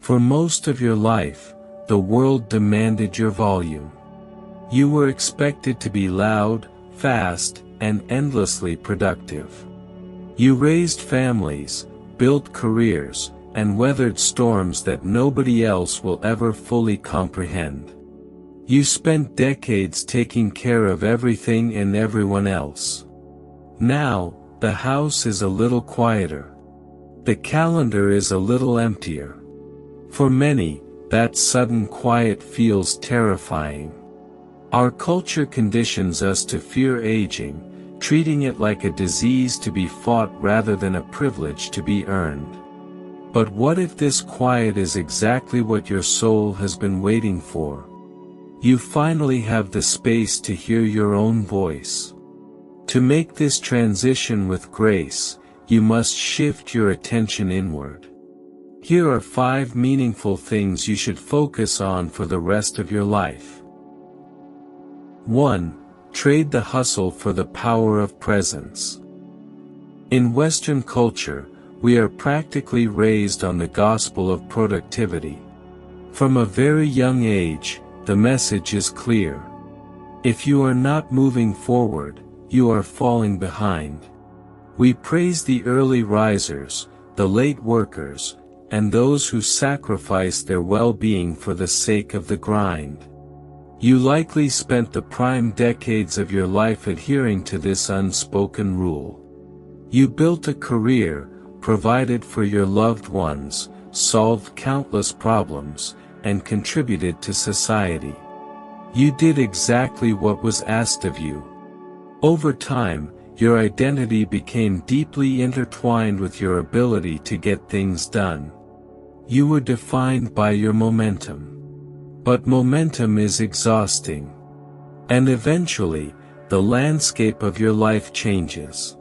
For most of your life, the world demanded your volume. You were expected to be loud, fast, and endlessly productive. You raised families, built careers, and weathered storms that nobody else will ever fully comprehend. You spent decades taking care of everything and everyone else. Now, the house is a little quieter. The calendar is a little emptier. For many, that sudden quiet feels terrifying. Our culture conditions us to fear aging, treating it like a disease to be fought rather than a privilege to be earned. But what if this quiet is exactly what your soul has been waiting for? You finally have the space to hear your own voice. To make this transition with grace, you must shift your attention inward. Here are 5 meaningful things you should focus on for the rest of your life. 1. Trade the hustle for the power of presence. In Western culture, we are practically raised on the gospel of productivity. From a very young age, the message is clear. If you are not moving forward, you are falling behind. We praise the early risers, the late workers, and those who sacrifice their well-being for the sake of the grind. You likely spent the prime decades of your life adhering to this unspoken rule. You built a career, provided for your loved ones, solved countless problems, and contributed to society. You did exactly what was asked of you. Over time, your identity became deeply intertwined with your ability to get things done. You were defined by your momentum. But momentum is exhausting. And eventually, the landscape of your life changes.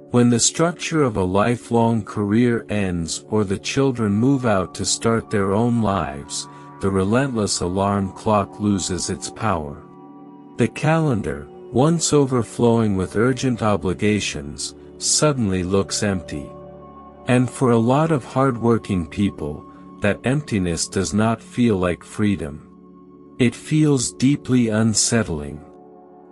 When the structure of a lifelong career ends or the children move out to start their own lives, the relentless alarm clock loses its power. The calendar, once overflowing with urgent obligations, suddenly looks empty. And for a lot of hardworking people, that emptiness does not feel like freedom. It feels deeply unsettling.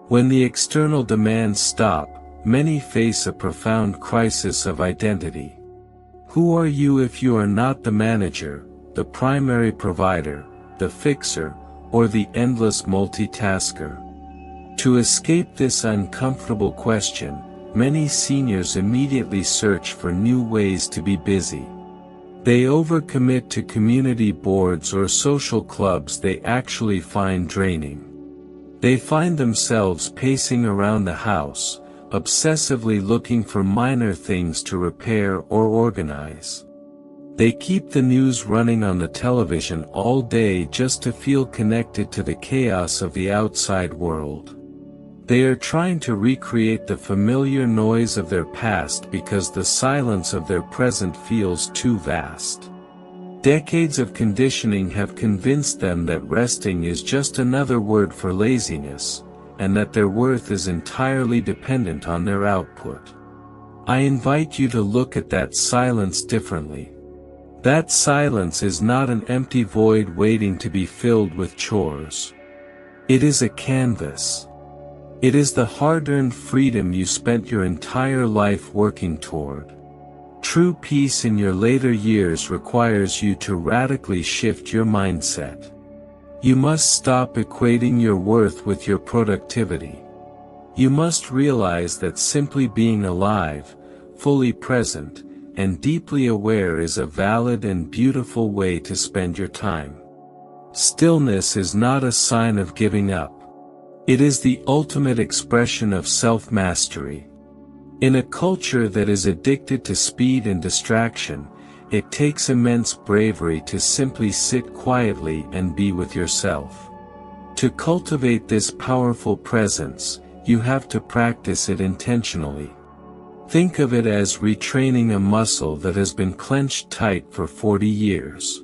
When the external demands stop, many face a profound crisis of identity. Who are you if you are not the manager, the primary provider, the fixer, or the endless multitasker? To escape this uncomfortable question, many seniors immediately search for new ways to be busy. They overcommit to community boards or social clubs they actually find draining. They find themselves pacing around the house, obsessively looking for minor things to repair or organize. They keep the news running on the television all day just to feel connected to the chaos of the outside world. They are trying to recreate the familiar noise of their past because the silence of their present feels too vast. Decades of conditioning have convinced them that resting is just another word for laziness, and that their worth is entirely dependent on their output. I invite you to look at that silence differently. That silence is not an empty void waiting to be filled with chores. It is a canvas. It is the hard-earned freedom you spent your entire life working toward. True peace in your later years requires you to radically shift your mindset. You must stop equating your worth with your productivity. You must realize that simply being alive, fully present, and deeply aware is a valid and beautiful way to spend your time. Stillness is not a sign of giving up. It is the ultimate expression of self-mastery. In a culture that is addicted to speed and distraction, it takes immense bravery to simply sit quietly and be with yourself. To cultivate this powerful presence, you have to practice it intentionally. Think of it as retraining a muscle that has been clenched tight for 40 years.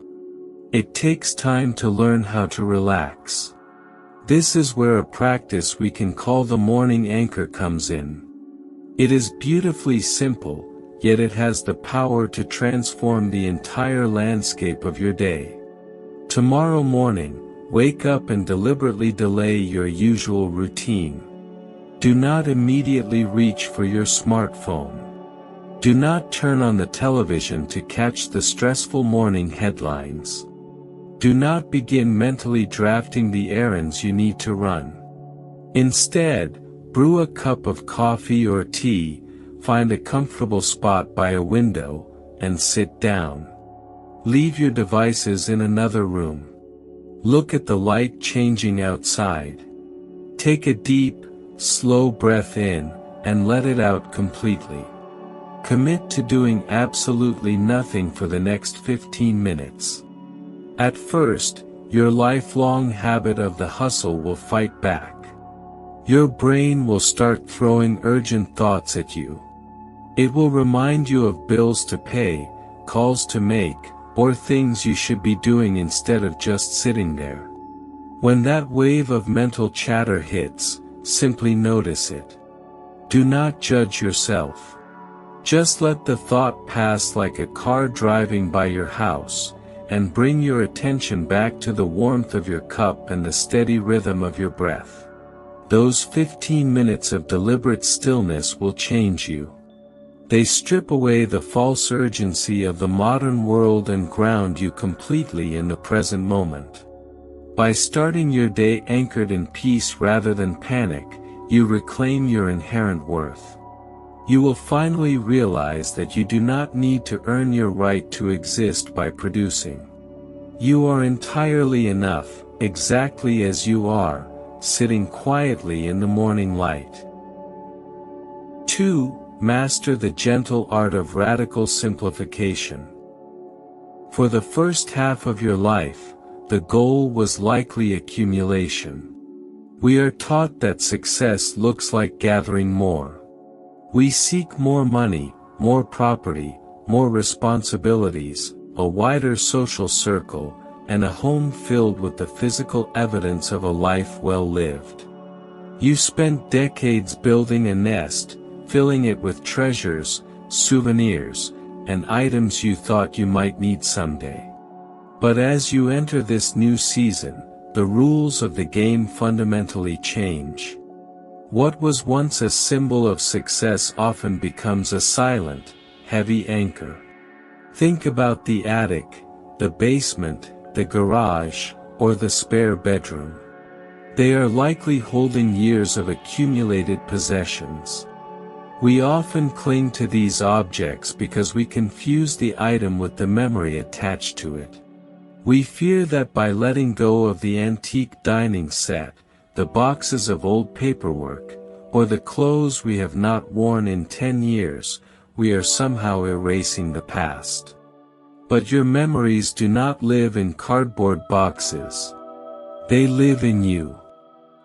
It takes time to learn how to relax. This is where a practice we can call the morning anchor comes in. It is beautifully simple, yet it has the power to transform the entire landscape of your day. Tomorrow morning, wake up and deliberately delay your usual routine. Do not immediately reach for your smartphone. Do not turn on the television to catch the stressful morning headlines. Do not begin mentally drafting the errands you need to run. Instead, brew a cup of coffee or tea, find a comfortable spot by a window, and sit down. Leave your devices in another room. Look at the light changing outside. Take a deep, slow breath in, and let it out completely. Commit to doing absolutely nothing for the next 15 minutes. At first, your lifelong habit of the hustle will fight back. Your brain will start throwing urgent thoughts at you. It will remind you of bills to pay, calls to make, or things you should be doing instead of just sitting there. When that wave of mental chatter hits, simply notice it. Do not judge yourself. Just let the thought pass like a car driving by your house, and bring your attention back to the warmth of your cup and the steady rhythm of your breath. Those 15 minutes of deliberate stillness will change you. They strip away the false urgency of the modern world and ground you completely in the present moment. By starting your day anchored in peace rather than panic, you reclaim your inherent worth. You will finally realize that you do not need to earn your right to exist by producing. You are entirely enough, exactly as you are, sitting quietly in the morning light. 2. Master the gentle art of radical simplification. For the first half of your life, the goal was likely accumulation. We are taught that success looks like gathering more. We seek more money, more property, more responsibilities, a wider social circle, and a home filled with the physical evidence of a life well lived. You spent decades building a nest, filling it with treasures, souvenirs, and items you thought you might need someday. But as you enter this new season, the rules of the game fundamentally change. What was once a symbol of success often becomes a silent, heavy anchor. Think about the attic, the basement, the garage, or the spare bedroom. They are likely holding years of accumulated possessions. We often cling to these objects because we confuse the item with the memory attached to it. We fear that by letting go of the antique dining set, the boxes of old paperwork, or the clothes we have not worn in 10 years, we are somehow erasing the past. But your memories do not live in cardboard boxes. They live in you.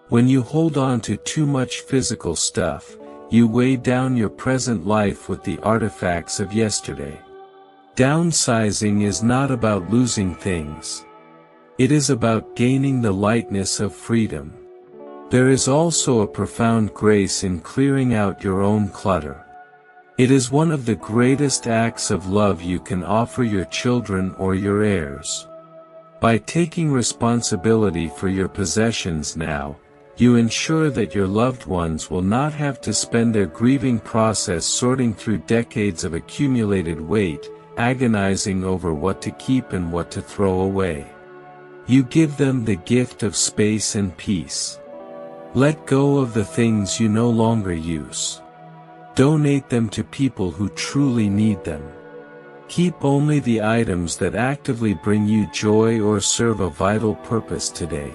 When you hold on to too much physical stuff, you weigh down your present life with the artifacts of yesterday. Downsizing is not about losing things. It is about gaining the lightness of freedom. There is also a profound grace in clearing out your own clutter. It is one of the greatest acts of love you can offer your children or your heirs. By taking responsibility for your possessions now, you ensure that your loved ones will not have to spend their grieving process sorting through decades of accumulated weight, agonizing over what to keep and what to throw away. You give them the gift of space and peace. Let go of the things you no longer use. Donate them to people who truly need them. Keep only the items that actively bring you joy or serve a vital purpose today.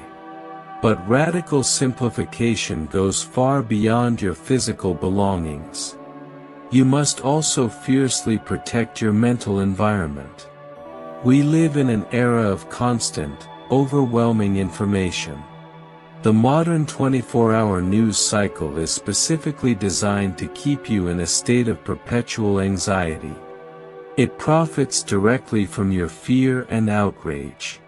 But radical simplification goes far beyond your physical belongings. You must also fiercely protect your mental environment. We live in an era of constant, overwhelming information. The modern 24-hour news cycle is specifically designed to keep you in a state of perpetual anxiety. It profits directly from your fear and outrage.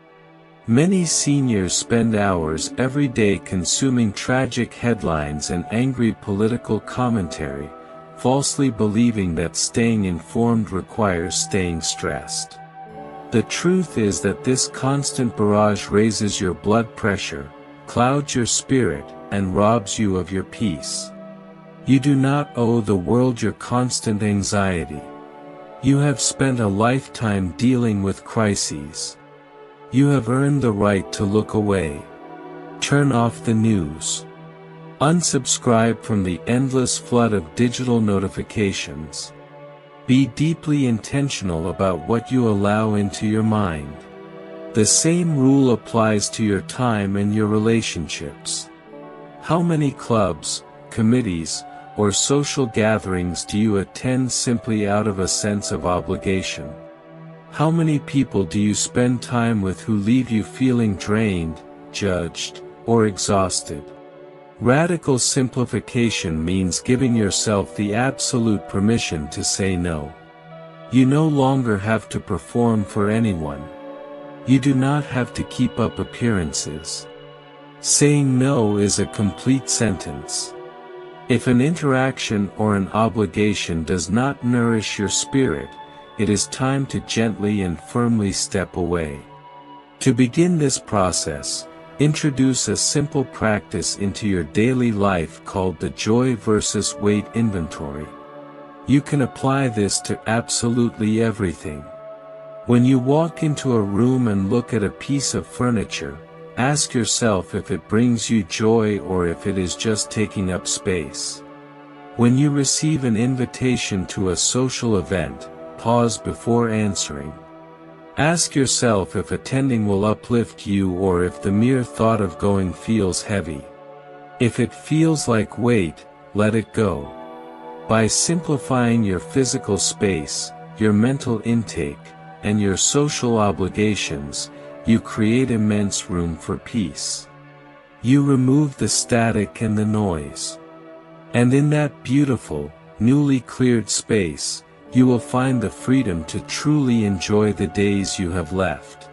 Many seniors spend hours every day consuming tragic headlines and angry political commentary, falsely believing that staying informed requires staying stressed. The truth is that this constant barrage raises your blood pressure, clouds your spirit, and robs you of your peace. You do not owe the world your constant anxiety. You have spent a lifetime dealing with crises. You have earned the right to look away. Turn off the news. Unsubscribe from the endless flood of digital notifications. Be deeply intentional about what you allow into your mind. The same rule applies to your time and your relationships. How many clubs, committees, or social gatherings do you attend simply out of a sense of obligation? How many people do you spend time with who leave you feeling drained, judged, or exhausted? Radical simplification means giving yourself the absolute permission to say no. You no longer have to perform for anyone. You do not have to keep up appearances. Saying no is a complete sentence. If an interaction or an obligation does not nourish your spirit, it is time to gently and firmly step away. To begin this process, introduce a simple practice into your daily life called the joy versus weight inventory. You can apply this to absolutely everything. When you walk into a room and look at a piece of furniture, ask yourself if it brings you joy or if it is just taking up space. When you receive an invitation to a social event, pause before answering. Ask yourself if attending will uplift you or if the mere thought of going feels heavy. If it feels like weight, let it go. By simplifying your physical space, your mental intake, and your social obligations, you create immense room for peace. You remove the static and the noise. And in that beautiful, newly cleared space, you will find the freedom to truly enjoy the days you have left.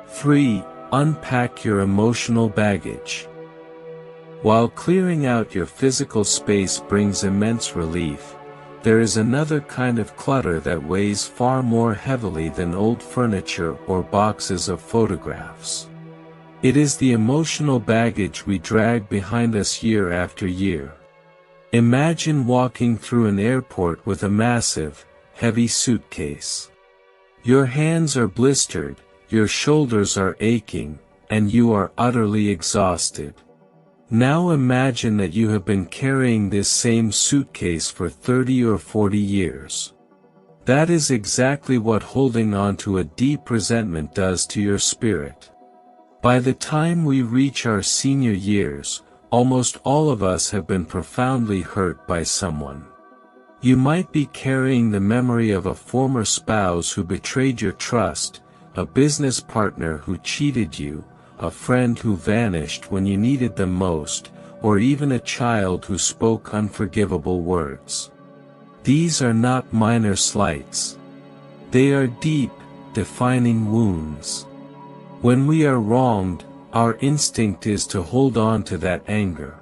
3. Unpack your emotional baggage. While clearing out your physical space brings immense relief, there is another kind of clutter that weighs far more heavily than old furniture or boxes of photographs. It is the emotional baggage we drag behind us year after year. Imagine walking through an airport with a massive, heavy suitcase. Your hands are blistered, your shoulders are aching, and you are utterly exhausted. Now imagine that you have been carrying this same suitcase for 30 or 40 years. That is exactly what holding on to a deep resentment does to your spirit. By the time we reach our senior years, almost all of us have been profoundly hurt by someone. You might be carrying the memory of a former spouse who betrayed your trust, a business partner who cheated you, a friend who vanished when you needed them most, or even a child who spoke unforgivable words. These are not minor slights. They are deep, defining wounds. When we are wronged, our instinct is to hold on to that anger.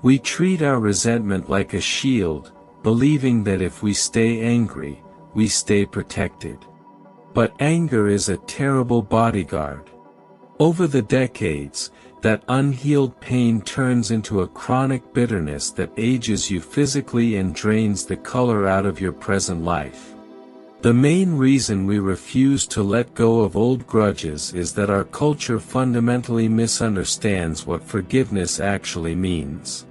We treat our resentment like a shield, believing that if we stay angry, we stay protected. But anger is a terrible bodyguard. Over the decades, that unhealed pain turns into a chronic bitterness that ages you physically and drains the color out of your present life. The main reason we refuse to let go of old grudges is that our culture fundamentally misunderstands what forgiveness actually means.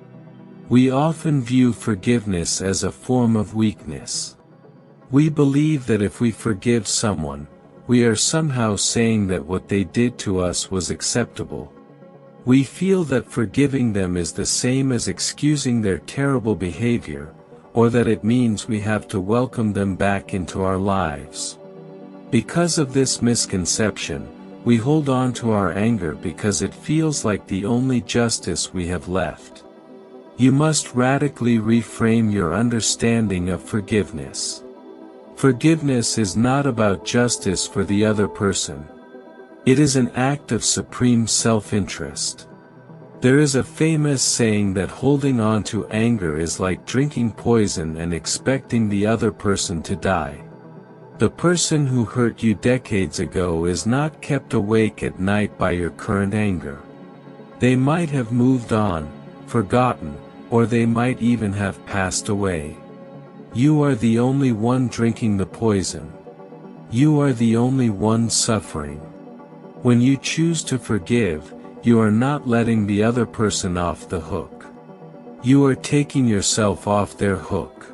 We often view forgiveness as a form of weakness. We believe that if we forgive someone, we are somehow saying that what they did to us was acceptable. We feel that forgiving them is the same as excusing their terrible behavior, or that it means we have to welcome them back into our lives. Because of this misconception, we hold on to our anger because it feels like the only justice we have left. You must radically reframe your understanding of forgiveness. Forgiveness is not about justice for the other person. It is an act of supreme self-interest. There is a famous saying that holding on to anger is like drinking poison and expecting the other person to die. The person who hurt you decades ago is not kept awake at night by your current anger. They might have moved on, forgotten, or they might even have passed away. You are the only one drinking the poison. You are the only one suffering. When you choose to forgive, you are not letting the other person off the hook. You are taking yourself off their hook.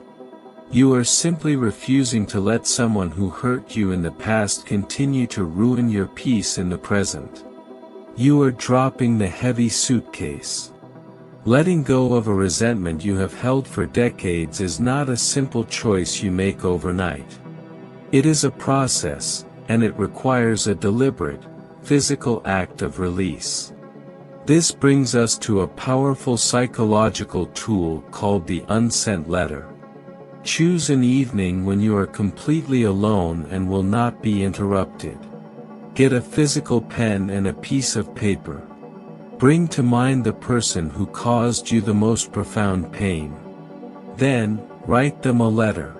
You are simply refusing to let someone who hurt you in the past continue to ruin your peace in the present. You are dropping the heavy suitcase. Letting go of a resentment you have held for decades is not a simple choice you make overnight. It is a process, and it requires a deliberate, physical act of release. This brings us to a powerful psychological tool called the unsent letter. Choose an evening when you are completely alone and will not be interrupted. Get a physical pen and a piece of paper. Bring to mind the person who caused you the most profound pain. Then, write them a letter.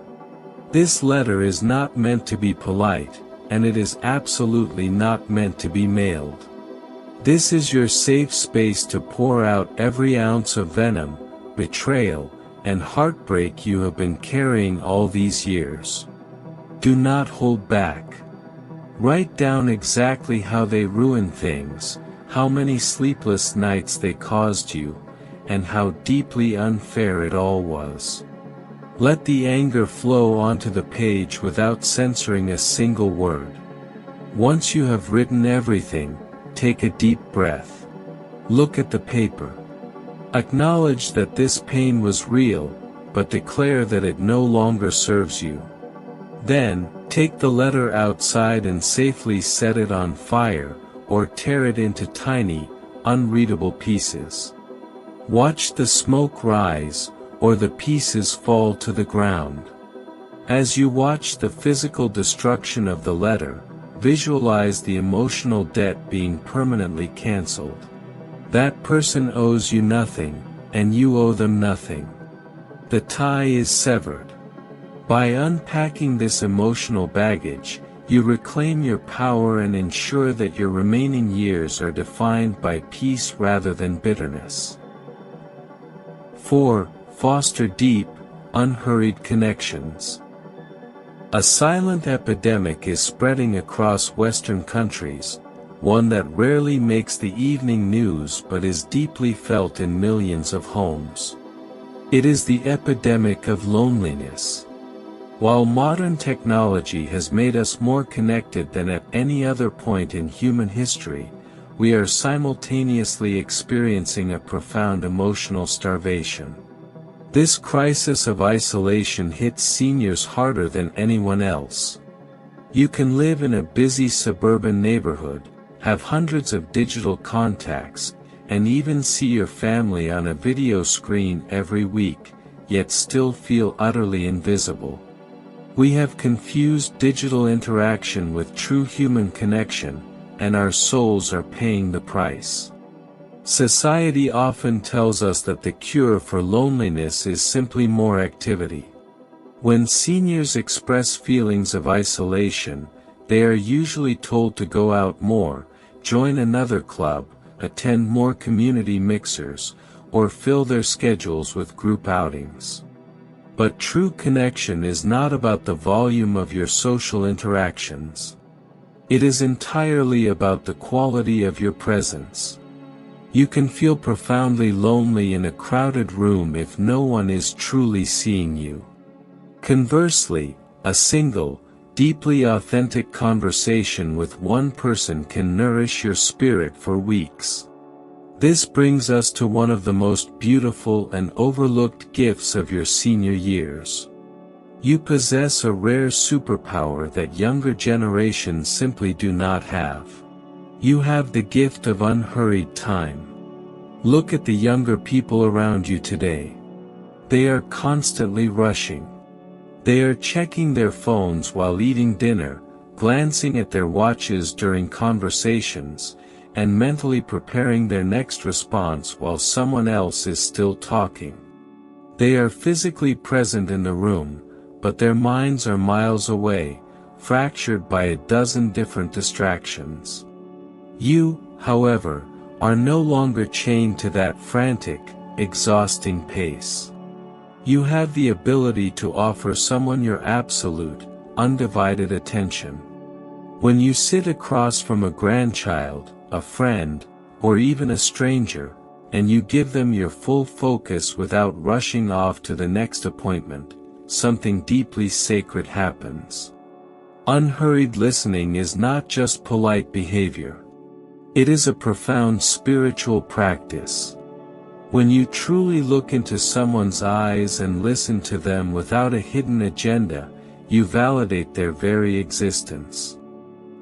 This letter is not meant to be polite, and it is absolutely not meant to be mailed. This is your safe space to pour out every ounce of venom, betrayal, and heartbreak you have been carrying all these years. Do not hold back. Write down exactly how they ruined things, how many sleepless nights they caused you, and how deeply unfair it all was. Let the anger flow onto the page without censoring a single word. Once you have written everything, take a deep breath. Look at the paper. Acknowledge that this pain was real, but declare that it no longer serves you. Then, take the letter outside and safely set it on fire, or tear it into tiny, unreadable pieces. Watch the smoke rise, or the pieces fall to the ground. As you watch the physical destruction of the letter, visualize the emotional debt being permanently cancelled. That person owes you nothing, and you owe them nothing. The tie is severed. By unpacking this emotional baggage, you reclaim your power and ensure that your remaining years are defined by peace rather than bitterness. 4. Foster deep, unhurried connections. A silent epidemic is spreading across Western countries, one that rarely makes the evening news but is deeply felt in millions of homes. It is the epidemic of loneliness. While modern technology has made us more connected than at any other point in human history, we are simultaneously experiencing a profound emotional starvation. This crisis of isolation hits seniors harder than anyone else. You can live in a busy suburban neighborhood, have hundreds of digital contacts, and even see your family on a video screen every week, yet still feel utterly invisible. We have confused digital interaction with true human connection, and our souls are paying the price. Society often tells us that the cure for loneliness is simply more activity. When seniors express feelings of isolation, they are usually told to go out more, join another club, attend more community mixers, or fill their schedules with group outings. But true connection is not about the volume of your social interactions. It is entirely about the quality of your presence. You can feel profoundly lonely in a crowded room if no one is truly seeing you. Conversely, a single, deeply authentic conversation with one person can nourish your spirit for weeks. This brings us to one of the most beautiful and overlooked gifts of your senior years. You possess a rare superpower that younger generations simply do not have. You have the gift of unhurried time. Look at the younger people around you today. They are constantly rushing. They are checking their phones while eating dinner, glancing at their watches during conversations, and mentally preparing their next response while someone else is still talking. They are physically present in the room, but their minds are miles away, fractured by a dozen different distractions. You, however, are no longer chained to that frantic, exhausting pace. You have the ability to offer someone your absolute, undivided attention. When you sit across from a grandchild, a friend, or even a stranger, and you give them your full focus without rushing off to the next appointment, something deeply sacred happens. Unhurried listening is not just polite behavior. It is a profound spiritual practice. When you truly look into someone's eyes and listen to them without a hidden agenda, you validate their very existence.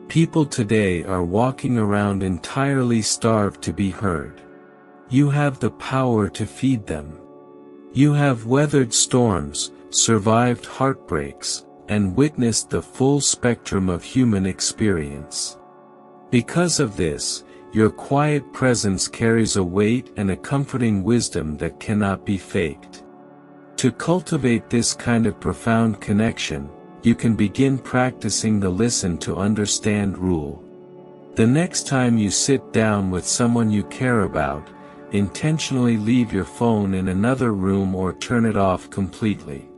People today are walking around entirely starved to be heard. You have the power to feed them. You have weathered storms, survived heartbreaks, and witnessed the full spectrum of human experience. Because of this, your quiet presence carries a weight and a comforting wisdom that cannot be faked. To cultivate this kind of profound connection, you can begin practicing the listen to understand rule. The next time you sit down with someone you care about, intentionally leave your phone in another room or turn it off completely.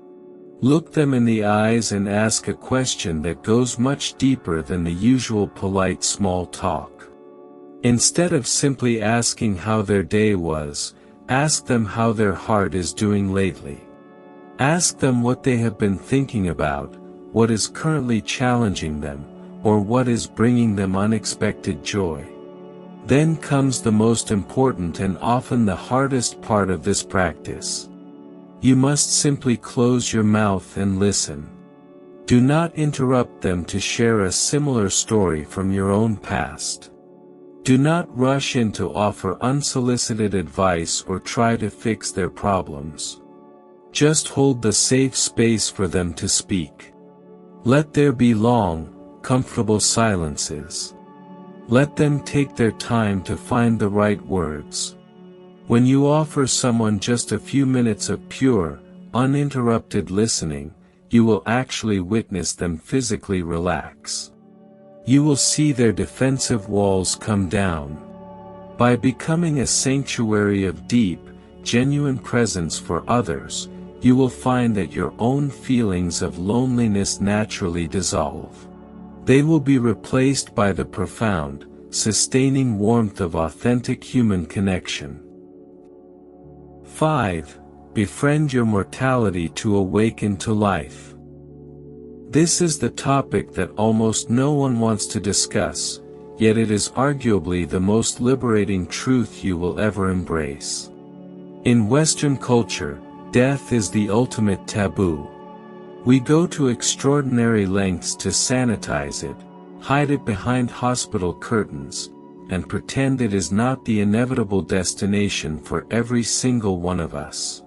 Look them in the eyes and ask a question that goes much deeper than the usual polite small talk. Instead of simply asking how their day was, ask them how their heart is doing lately. Ask them what they have been thinking about, what is currently challenging them, or what is bringing them unexpected joy. Then comes the most important and often the hardest part of this practice. You must simply close your mouth and listen. Do not interrupt them to share a similar story from your own past. Do not rush in to offer unsolicited advice or try to fix their problems. Just hold the safe space for them to speak. Let there be long, comfortable silences. Let them take their time to find the right words. When you offer someone just a few minutes of pure, uninterrupted listening, you will actually witness them physically relax. You will see their defensive walls come down. By becoming a sanctuary of deep, genuine presence for others, you will find that your own feelings of loneliness naturally dissolve. They will be replaced by the profound, sustaining warmth of authentic human connection. 5. Befriend your mortality to awaken to life. This is the topic that almost no one wants to discuss, yet it is arguably the most liberating truth you will ever embrace. In Western culture, death is the ultimate taboo. We go to extraordinary lengths to sanitize it, hide it behind hospital curtains, and pretend it is not the inevitable destination for every single one of us.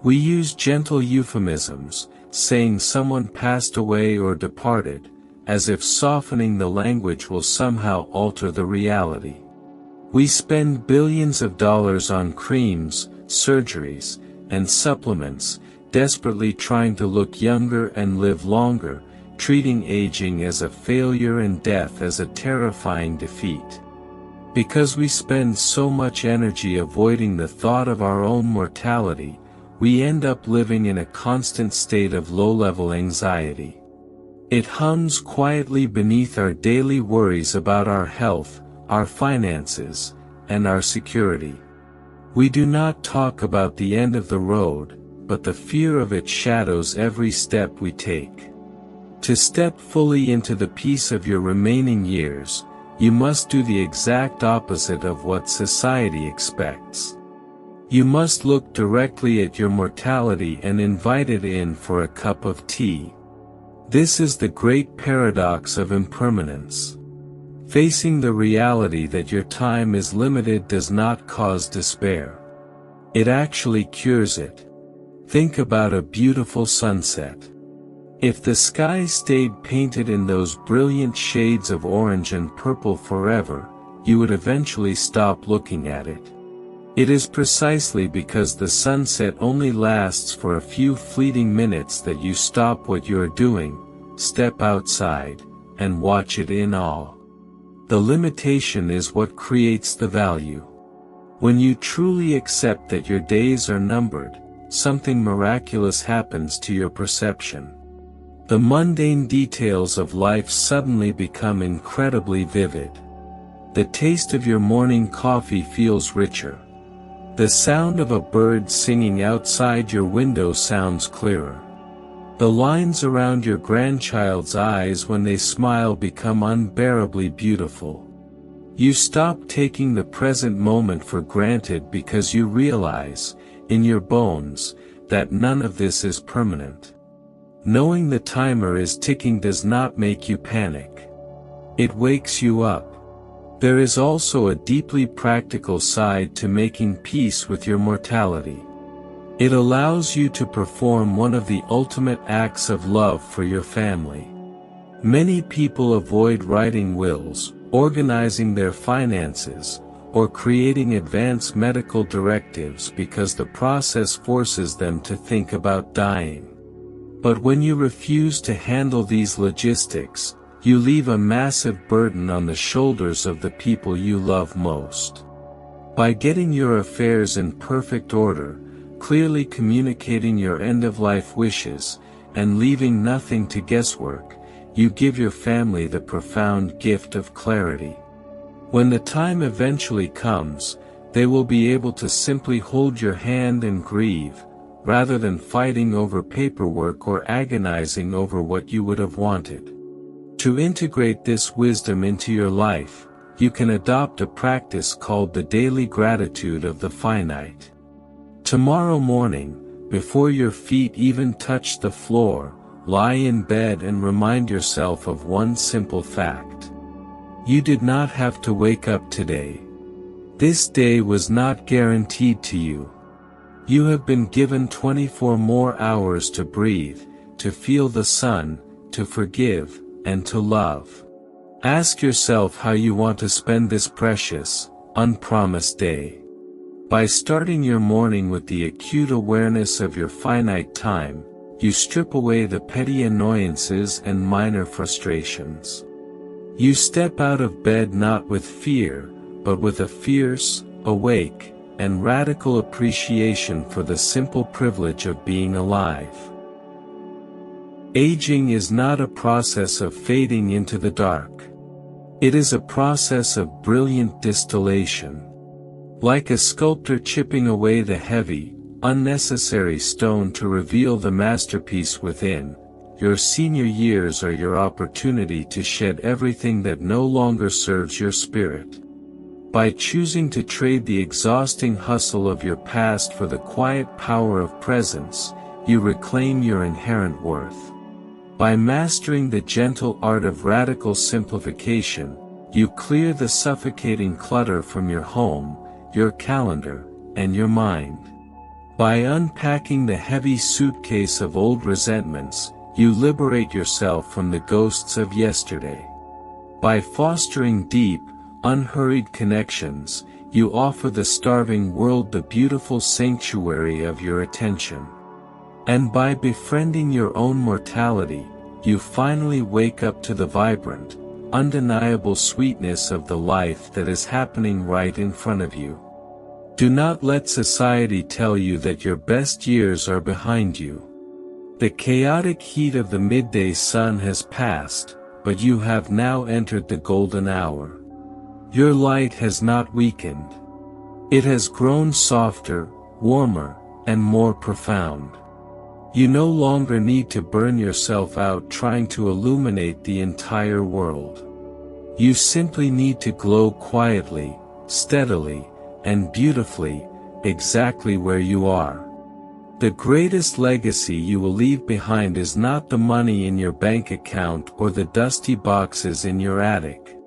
We use gentle euphemisms, saying someone passed away or departed, as if softening the language will somehow alter the reality. We spend billions of dollars on creams, surgeries, and supplements, desperately trying to look younger and live longer, treating aging as a failure and death as a terrifying defeat. Because we spend so much energy avoiding the thought of our own mortality, we end up living in a constant state of low-level anxiety. It hums quietly beneath our daily worries about our health, our finances, and our security. We do not talk about the end of the road, but the fear of it shadows every step we take. To step fully into the peace of your remaining years, you must do the exact opposite of what society expects. You must look directly at your mortality and invite it in for a cup of tea. This is the great paradox of impermanence. Facing the reality that your time is limited does not cause despair. It actually cures it. Think about a beautiful sunset. If the sky stayed painted in those brilliant shades of orange and purple forever, you would eventually stop looking at it. It is precisely because the sunset only lasts for a few fleeting minutes that you stop what you are doing, step outside, and watch it in awe. The limitation is what creates the value. When you truly accept that your days are numbered, something miraculous happens to your perception. The mundane details of life suddenly become incredibly vivid. The taste of your morning coffee feels richer. The sound of a bird singing outside your window sounds clearer. The lines around your grandchild's eyes when they smile become unbearably beautiful. You stop taking the present moment for granted because you realize, in your bones, that none of this is permanent. Knowing the timer is ticking does not make you panic. It wakes you up. There is also a deeply practical side to making peace with your mortality. It allows you to perform one of the ultimate acts of love for your family. Many people avoid writing wills, organizing their finances, or creating advance medical directives because the process forces them to think about dying. But when you refuse to handle these logistics, you leave a massive burden on the shoulders of the people you love most. By getting your affairs in perfect order, clearly communicating your end-of-life wishes, and leaving nothing to guesswork, you give your family the profound gift of clarity. When the time eventually comes, they will be able to simply hold your hand and grieve, rather than fighting over paperwork or agonizing over what you would have wanted. To integrate this wisdom into your life, you can adopt a practice called the daily gratitude of the finite. Tomorrow morning, before your feet even touch the floor, lie in bed and remind yourself of one simple fact. You did not have to wake up today. This day was not guaranteed to you. You have been given 24 more hours to breathe, to feel the sun, to forgive, and to love. Ask yourself how you want to spend this precious, unpromised day. By starting your morning with the acute awareness of your finite time, you strip away the petty annoyances and minor frustrations. You step out of bed not with fear, but with a fierce, awake, and radical appreciation for the simple privilege of being alive. Aging is not a process of fading into the dark. It is a process of brilliant distillation. Like a sculptor chipping away the heavy, unnecessary stone to reveal the masterpiece within, your senior years are your opportunity to shed everything that no longer serves your spirit. By choosing to trade the exhausting hustle of your past for the quiet power of presence, you reclaim your inherent worth. By mastering the gentle art of radical simplification, you clear the suffocating clutter from your home, your calendar, and your mind. By unpacking the heavy suitcase of old resentments, you liberate yourself from the ghosts of yesterday. By fostering deep, unhurried connections, you offer the starving world the beautiful sanctuary of your attention. And by befriending your own mortality, you finally wake up to the vibrant, undeniable sweetness of the life that is happening right in front of you. Do not let society tell you that your best years are behind you. The chaotic heat of the midday sun has passed, but you have now entered the golden hour. Your light has not weakened. It has grown softer, warmer, and more profound. You no longer need to burn yourself out trying to illuminate the entire world. You simply need to glow quietly, steadily, and beautifully, exactly where you are. The greatest legacy you will leave behind is not the money in your bank account or the dusty boxes in your attic.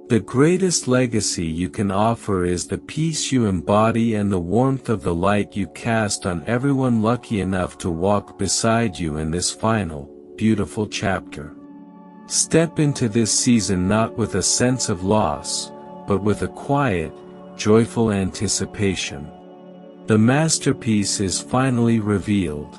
The greatest legacy you can offer is the peace you embody and the warmth of the light you cast on everyone lucky enough to walk beside you in this final, beautiful chapter. Step into this season not with a sense of loss, but with a quiet, joyful anticipation. The masterpiece is finally revealed.